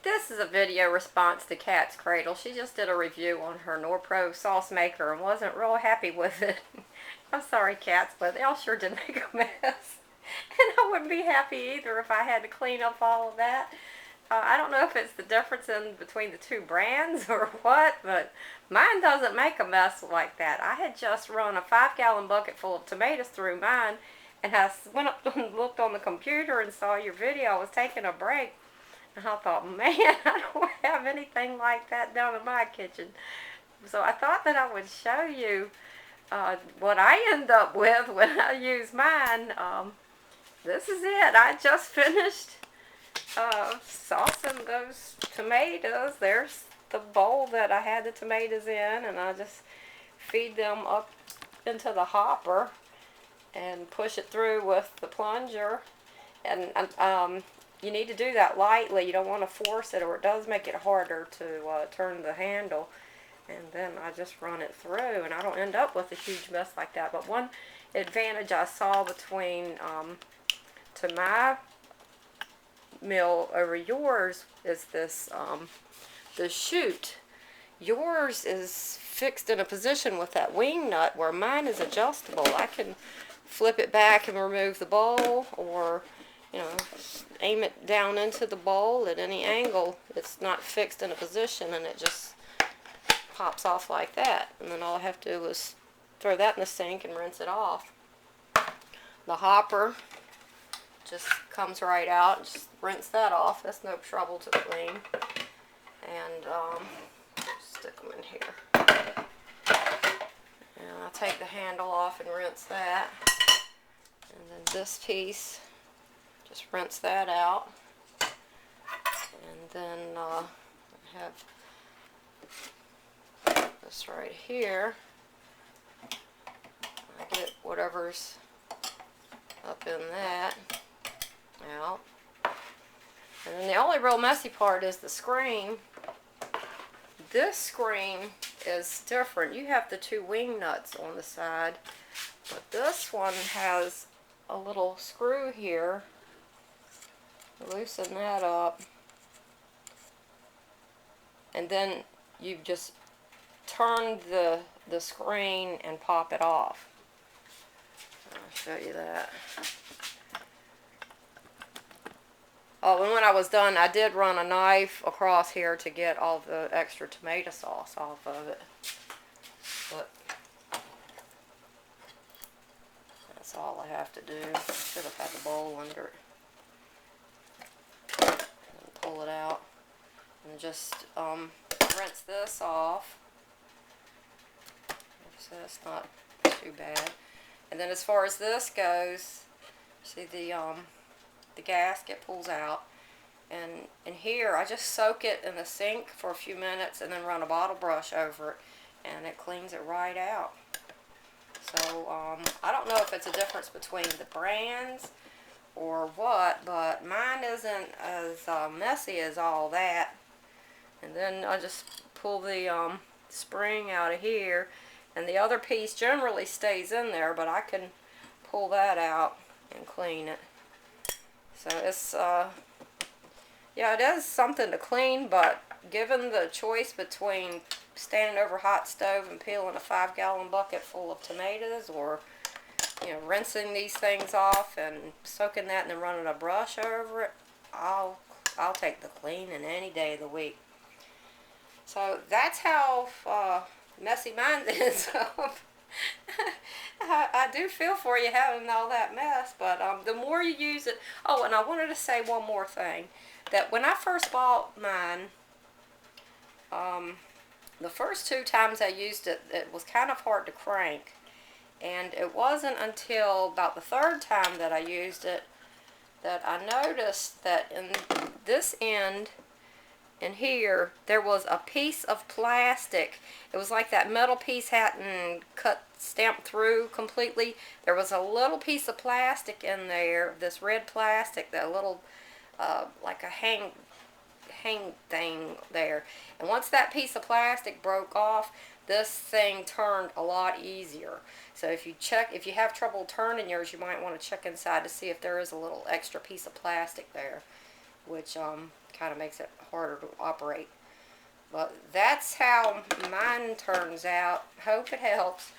This is a video response to Katzcradul. She just did a review on her Norpro sauce maker and wasn't real happy with it. I'm sorry, Katz, but y'all sure did make a mess. And I wouldn't be happy either if I had to clean up all of that. I don't know if it's the difference in between the two brands or what, but mine doesn't make a mess like that. I had just run a 5-gallon bucket full of tomatoes through mine, and I went up and looked on the computer and saw your video. I was taking a break. And I thought, man, I don't have anything like that down in my kitchen. So I thought that I would show you what I end up with when I use mine. This is it. I just finished saucing those tomatoes. There's the bowl that I had the tomatoes in, and I just feed them up into the hopper and push it through with the plunger. And you need to do that lightly. You don't want to force it, or it does make it harder to turn the handle. And then I just run it through, and I don't end up with a huge mess like that. But one advantage I saw between to my mill over yours is this the chute. Yours is fixed in a position with that wing nut, where mine is adjustable. I can flip it back and remove the bowl, or aim it down into the bowl at any angle. It's not fixed in a position, and it just pops off like that. And then all I have to do is throw that in the sink and rinse it off. The hopper just comes right out. Just rinse that off. That's no trouble to clean. And stick them in here. And I'll take the handle off and rinse that. And then this piece, just rinse that out. And then I have this right here. I get whatever's up in that out. And then the only real messy part is the screen. This screen is different. You have the two wing nuts on the side, but this one has a little screw here. Loosen that up, and then you just turn the screen and pop it off. I'll show you that. Oh, and when I was done, I did run a knife across here to get all the extra tomato sauce off of it. But that's all I have to do. Should have had the bowl under it. Pull it out and just rinse this off, so that's not too bad. And then as far as this goes, see the gasket pulls out, and in here I just soak it in the sink for a few minutes and then run a bottle brush over it, and it cleans it right out. So I don't know if it's a difference between the brands or what, but mine isn't as messy as all that. And then I just pull the spring out of here, and the other piece generally stays in there, but I can pull that out and clean it. So it's yeah, it is something to clean, but given the choice between standing over a hot stove and peeling a 5-gallon bucket full of tomatoes, or rinsing these things off and soaking that and then running a brush over it, I'll take the cleaning any day of the week. So that's how messy mine is. I do feel for you having all that mess, but the more you use it. Oh, and I wanted to say one more thing, that when I first bought mine, the first 2 times I used it, it was kind of hard to crank. And it wasn't until about the 3rd time that I used it that I noticed that in this end in here there was a piece of plastic. It was like that metal piece hadn't stamped through completely. There was a little piece of plastic in there, this red plastic, that little like a hang thing there. And once that piece of plastic broke off, this thing turned a lot easier. So if you have trouble turning yours, you might want to check inside to see if there is a little extra piece of plastic there. which kind of makes it harder to operate. But that's how mine turns out. Hope it helps.